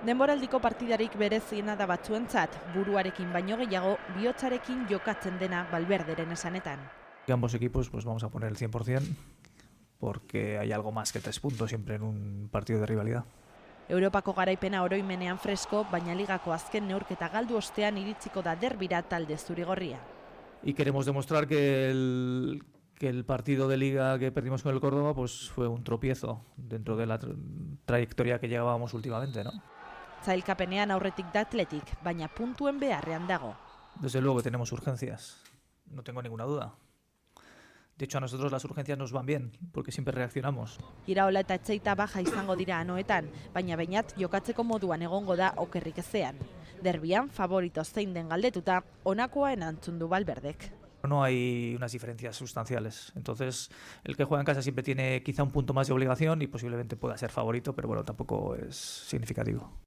Denboraldiko partidarik bereziena da batzuentzat, buruarekin baino gehiago, bihotzarekin jokatzen dena Valverderen esanetan. Ambos equipos pues vamos a poner el 100% porque hay algo más que 3 puntos siempre en un partido de rivalidad. Europako garaipena oroimenean fresko, baina ligako azken neurketa galdu ostean iritsiko da derbira talde zurigorria. Y queremos demostrar que el partido de liga que perdimos con el Córdoba pues fue un tropiezo dentro de la trayectoria que llevábamos últimamente, ¿no? Zailkapenean aurretik da Athletic, baina puntuen beharrean dago. Desde luego que tenemos urgencias, no tengo ninguna duda. De hecho, a nosotros las urgencias nos van bien, porque siempre reaccionamos. Iraola eta Etxeita baja izango dira anoetan, baina behinat jokatzeko moduan egongo da okerrik ezean. Derbian, favorito zein den galdetuta, honakoa enantzun du Valverdek. No hay unas diferencias sustanciales, entonces el que juega en casa siempre tiene quizá un punto más de obligación y posiblemente pueda ser favorito, pero bueno, tampoco es significativo.